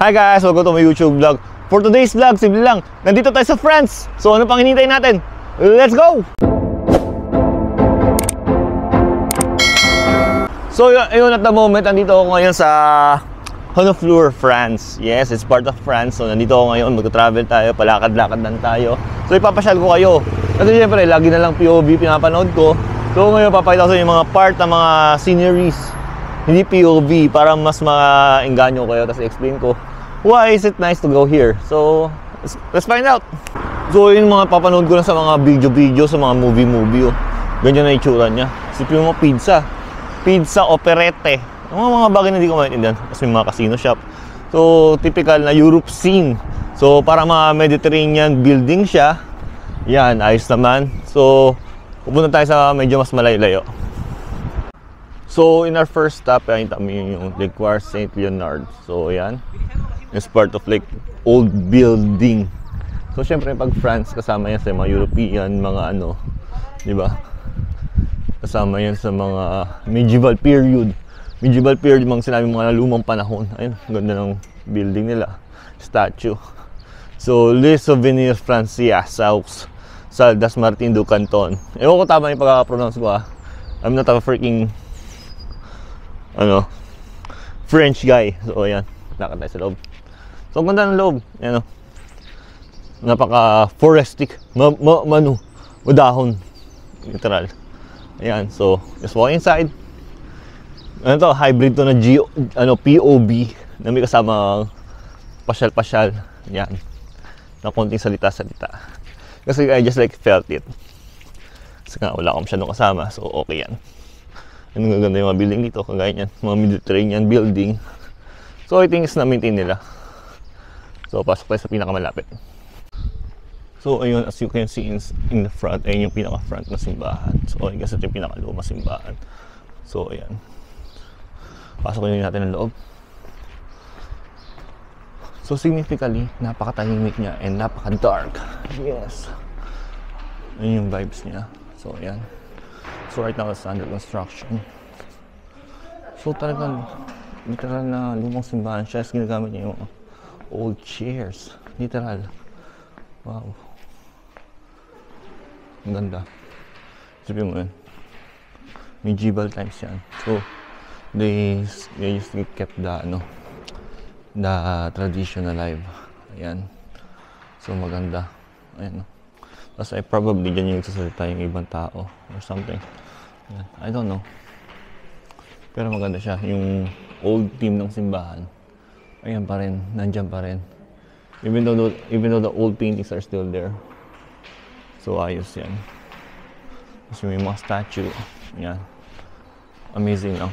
Hi guys! Welcome to my YouTube vlog. For today's vlog, simple lang. Nandito tayo sa France. So ano pang hinihintay natin? Let's go! So yun at the moment, nandito ako ngayon sa Honfleur, France. Yes, it's part of France. So nandito ako ngayon, mag-travel tayo, palakad-lakad lang tayo. So ipapasyal ko kayo. Kasi syempre, lagi na lang POV pinapanood ko. So ngayon, papakita ko sa inyo yung mga part ng mga sceneries. Hindi POV, para mas ma-engganyo kayo. Tapos explain ko, why is it nice to go here? So, let's find out. So yung mga papanood ko na sa mga video-video, sa mga movie-movie. Oh. Ganyan na itsura niya. Isipin mo pizza. Pizza operette. Mga bagay na hindi ko maintindihan. Kasi may mga casino shop. So, typical na Europe scene. So, para mga Mediterranean building siya. Yan, ayos naman. So, pupunta tayo sa medyo mas malayo-layo. So, in our first stop, nakita mo yung L'Équerre Saint Leonard. So, yan. It's part of like old building. So, syempre, pag France, kasama yan sa mga European, mga ano, di ba? Kasama yan sa mga medieval period. Medieval period, mga sinabi mga lumang panahon. Ayun, ganda ng building nila. Statue. So, Les Souvenirs Français, Saldas Martin du Canton. Ewan ko tama yung pagkakapronounce ko ah. I'm not a freaking French guy. So, ayan. Lakad tayo sa loob. So, ang ganda ng loob. Ayan o. Napaka-forestic. Madahon. Literal. Ayan. So, just walk inside. Ano to? Hybrid to na POB. Na may kasama pasyal-pasyal. Ayan. Na konting salita-salita. Kasi I just like felt it. Kasi nga wala akong masyadong kasama. So, okay yan. Ang ganda yung mga building dito, kagaya niyan, mga Mediterranean building. So I think is na-maintain nila. So pasok tayo sa pinakamalapit. So ayun, as you can see in the front, ayun yung pinaka-front na simbahan. So I guess ito yung pinaka-luma simbahan. So ayan. Pasok natin ang loob. So significantly, napaka-tahimik niya and napaka-dark. Yes. Ayun yung vibes niya. So ayan. So right now it's under construction. So talagang literal na lumang simbahan siya. Ginagamit niya yung old chairs. Literal. Wow. Ang ganda. Sabihin mo yun. Medieval times yan. So they used to keep the tradition alive. Ayan. So maganda. Ayan. Tapos ay probably dyan yung nagsasalita yung ibang tao or something. Ayan. I don't know. Pero maganda siya. Yung old team ng simbahan. Ayan pa rin. Nandyan pa rin. Even though the old paintings are still there. So ayos yan. Tapos may mga statue. Ayan. Amazing lang.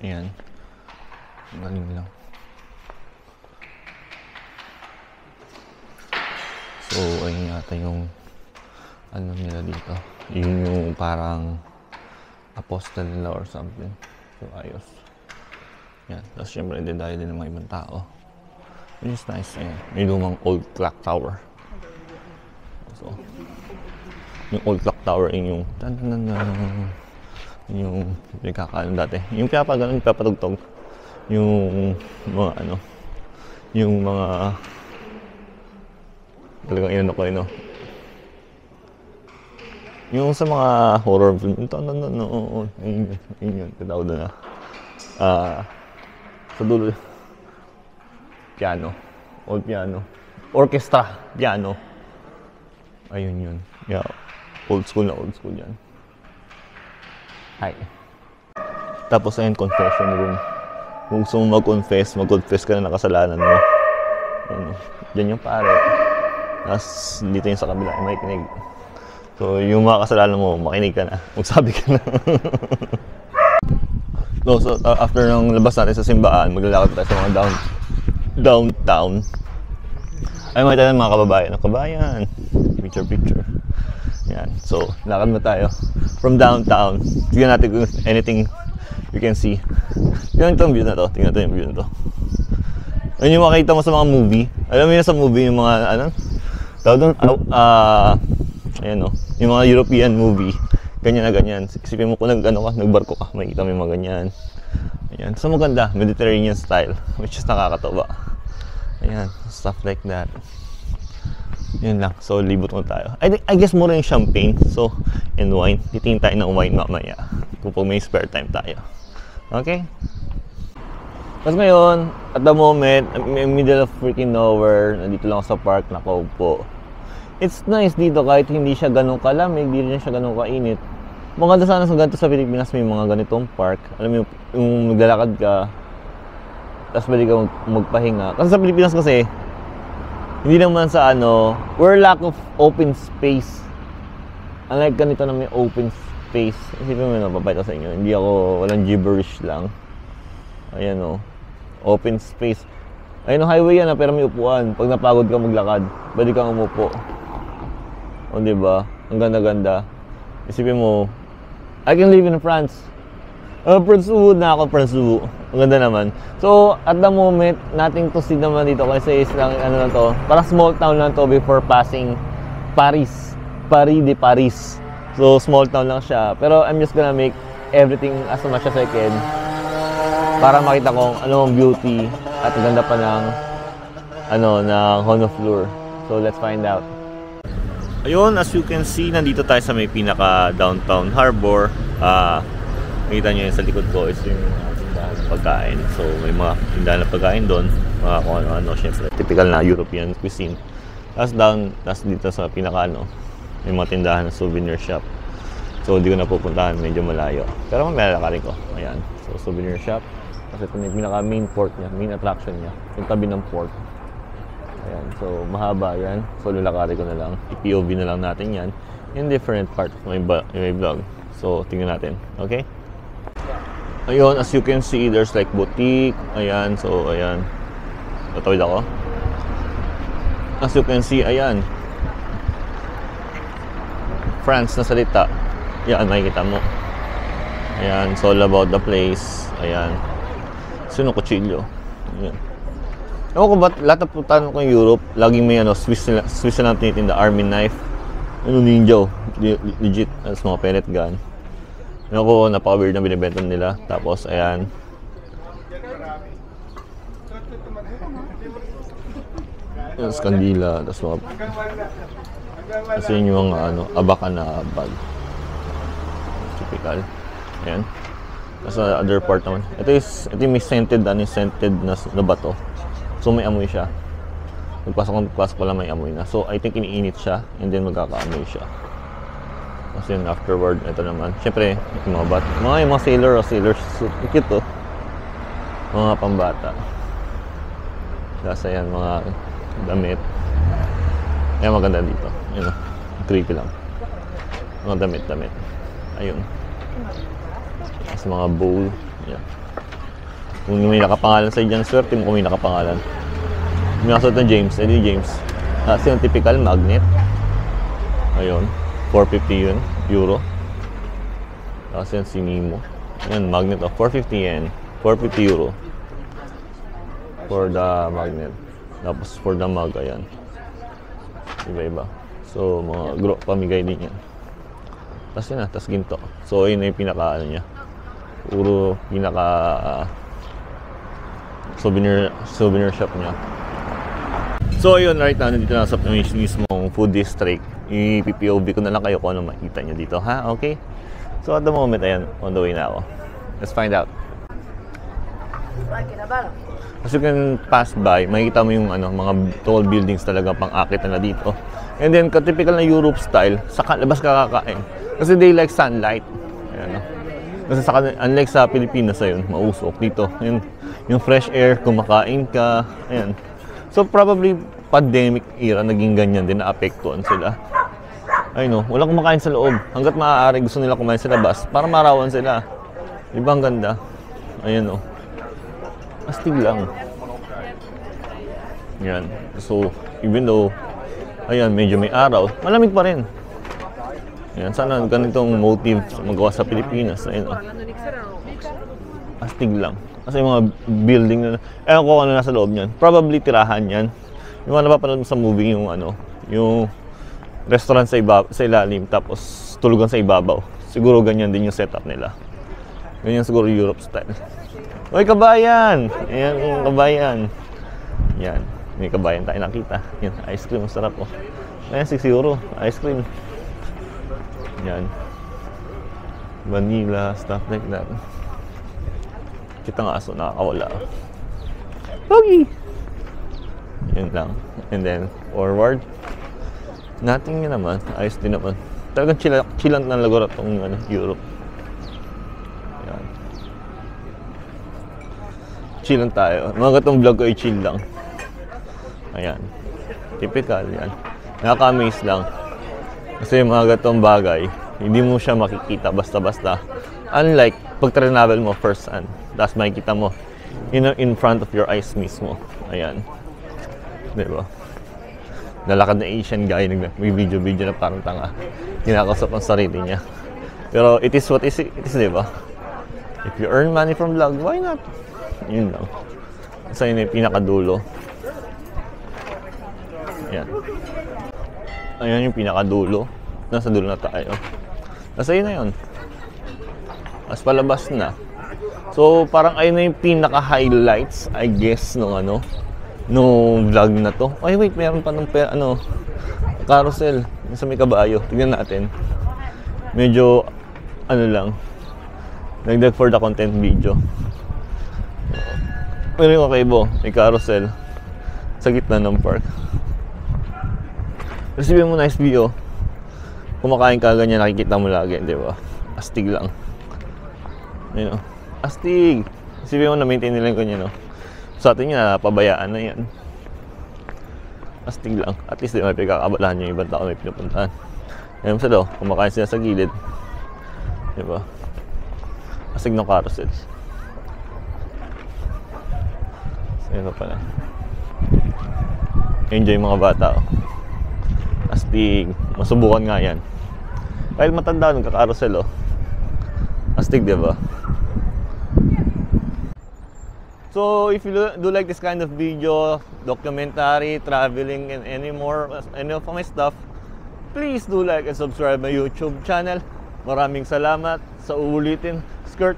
Ayan. Galing lang. So, ayun yata yung ano nila dito. Yun yung parang apostle nila or something. So, ayos. Yan. Tapos, syempre, dedayo din ng mga ibang tao. Which is nice. Ayan. May lumang old clock tower. So, yung old clock tower, yun yung yung pinagkakaano dati. Yung kaya pa ganun, papatugtog. Yung mga yung mga talagang inano ko yun, no? Yung sa mga horror film, yun, katawag doon na. Sa dulo, piano, old piano, orchestra, piano. Ayun yun. Yeah, old school yan. Hi. Tapos ayun, confession room. Kung gusto mo mag-confess ka na nakasalanan mo. Ayun, dyan yung pare. Tapos dito yung sa kabila, makikinig. So yung mga kasalanan mo, makinig ka na. Magsabi ka na. So after nang labas natin sa simbahan, maglalakad tayo sa mga downtown. Ay makita ng mga kababayan. Picture. Yan. So lakad mo tayo from downtown. Tignan natin kung anything you can see. Tingnan ito yung view na to. Ayun yung makita mo sa mga movie. Alam mo yun sa movie, yung mga tawag doon, ayan o, yung mga European movie, ganyan na ganyan. Isipin mo kung nagbarko ka, makikita mo yung mga ganyan. Ayan. So maganda, Mediterranean style, which is nakakatawa. Ayan, stuff like that. Yun lang. So libot mo tayo. I guess mura yung champagne. So, and wine. Titingin tayo ng wine mamaya. Kung may spare time tayo. Okay? Tapos ngayon, at the moment, in middle of freaking nowhere, nandito lang ako sa park, nakaupo. It's nice dito kahit hindi siya ganun kalamig, hindi rin siya ganun kainit. Maganda sana sa ganito sa Pilipinas, may mga ganitong park. Alam mo yung naglalakad ka, tapos balik ka magpahinga. Kasi sa Pilipinas kasi, hindi naman sa ano, we're lack of open space. Unlike ganito na may open space. Isipin mo na, papayta sa inyo. Hindi ako, walang gibberish lang. Ayan o. Open space. Ayun o, highway yan pero may upuan. Pag napagod ka maglakad, balik kang umupo. O diba? Ang ganda-ganda. Isipin mo, I can live in France. Prince-Ubu na ako, Prince-Ubu. Ang ganda naman. So, at the moment, nothing to see naman dito kasi is lang, ano na to, parang small town lang to before passing Paris. Paris de Paris. So, small town lang siya. Pero I'm just gonna make everything as much as I can para makita ko ano ang beauty at ganda pa ng ng Honofleur. So let's find out. Ayun, as you can see, nandito tayo sa may pinaka downtown harbor. Makita nyo yun sa likod ko is yung tindahan ng pagkain. So may mga tindahan ng pagkain doon, mga kung ano, syempre typical na European cuisine. Tapos dito sa pinaka may mga tindahan ng souvenir shop. So hindi ko na pupuntahan, medyo malayo. Pero mamaya lalakarin ko. Ayan, so souvenir shop. Kasi ito yung pinaka main port niya, main attraction niya, yung tabi ng port. Ayan, so mahaba yan. So lalakarin ko na lang, i-POV na lang natin yan in different part of my vlog. So tingnan natin, okay? Ayun, as you can see, there's like boutique. Ayan, so ayan. Tatawid ako. As you can see, ayan. France na salita. Ayan, makikita mo. Ayan, it's all about the place. Ayan. Sino kutsilyo? Ayan. Ewan ko ba't lahat ng puntahan ko yung Europe, laging may Swiss na tinitinda, army knife. Ninja. Legit. That's mga pellet gun. Ewan ko, napaka-weird na binibenta nila. Tapos, ayan. Yung skandila. Tapos mga... Kasi yun yung mga abaka na bag. Typical. Ayan. Tapos other part naman. Ito yung may scented na bato. So may amoy siya. Magpasok pala may amoy na. So I think iniinit siya and then magkakaamoy siya. Kasi yun afterward, ito naman. Siyempre, yung mga sailor o sailor suit. Cute to. Mga pambata. Kasi yan, mga damit. Ayan, maganda dito. Yun o. Creepy lang. Mga damit. Ayun. Tapos mga bowl. Yan. Kung may nakapangalan sa dyan, swerte mo kung may nakapangalan. May nakasuot ng James. Edi James. Kasi yung typical magnet. Ayun. 450 yun. Euro. Kasi yung si Nemo. Ayan, magnet of 450 yen. 450 euro. For the magnet. Tapos for the mug, ayan. Iba-iba. So, mga pamigay din yan. Tapos yun na, tapos ginto. So, yun na yung pinaka niya. Puro pinaka souvenir shop niya. So, ayun, right now, nandito na sa mismong food district. I-POV ko na lang kayo kung ano makita nyo dito, ha? Okay? So, at the moment, ayan, on the way na ako. Let's find out. As you can pass by, makikita mo yung mga tall buildings talaga pang-akit na dito. And then, typical na Europe style, sa labas ka kakain. Kasi they like sunlight. Ayan, no? Kasi unlike sa Pilipinas, ayun, mausok dito. Yung fresh air, kumakain ka. Ayan. So, probably, pandemic era, naging ganyan din, naapektuhan sila. Ayun, no? Walang kumakain sa loob. Hanggat maaari, gusto nila kumain sa labas para marawan sila. Diba ang ganda? Ayan, no? Astig lang. Yan. So, even though, ayan, medyo may araw, malamig pa rin. Yan. Sana ganitong motive magawa sa Pilipinas. Ayan, oh. Astig lang. Kasi yung mga building na, ewan ko ano nasa loob niyan. Probably tirahan yan. Yung mga napapanood mo sa movie, yung restaurant sa ilalim, tapos tulugan sa ibabaw. Siguro ganyan din yung setup nila. Ganyan siguro Europe style. Uy, kabayan! Ayan, kabayan. Yan. May kabayan tayo nakita. Yan, ice cream. Masarap oh. Ayan, 6 euro. Ice cream. Yan. Vanilla, stuff like that. Kita nga aso, nakakawala. Pogi! Yun lang. And then, forward. Nothing yun naman. Ayos din naman. Talagang chillant na lugar itong Europe. Yan. Chillant tayo. Mga gatong vlog ko ay chill lang. Ayan. Typical yan. Nakaka-amaze lang. Kasi yung mga gatong bagay, hindi mo siya makikita basta-basta. Unlike, pag travel mo first hand, tapos makikita mo in front of your eyes mismo. Ayan. Diba? Nalakad na Asian guy, may video-video na parang tanga. Kinakausap ang sarili niya. Pero it is what it is, diba? If you earn money from vlog, why not? Yun lang. Kasi yun yung pinakadulo. Ayan. Ayan yung pinakadulo. Nasa dulo na tayo. Nasa yun na yun. As palabas na. So, parang ayun na yung pinaka-highlights, I guess, nung vlog na to. Ay, wait, meron pa nung carousel. Sa may kabayo. Tignan natin. Medyo, lang. Nagdag for the content video. Pero yung okay bo, may carousel. Sa gitna ng park. Receive mo nice view. Kumakain ka ganyan, nakikita mo lagi, di ba? Astig lang. Ayun, astig. Receive mo na maintain nila yung ganyan, no? Sa atin yun, pabayaan na yan. Astig lang. At least, di may pagkakabalahan yung ibang tao may pinupuntahan. Ayun sa do, kumakain sila sa gilid. Di ba? Astig ng carousel. So, yun pala. Enjoy mga bata, oh. Astig. Masubukan nga yan. Kahit matanda, nagka-carousel, oh. Astig, diba? So, if you do like this kind of video, documentary, traveling, and any of my stuff, please do like and subscribe my YouTube channel. Maraming salamat sa uulitin. Skirt.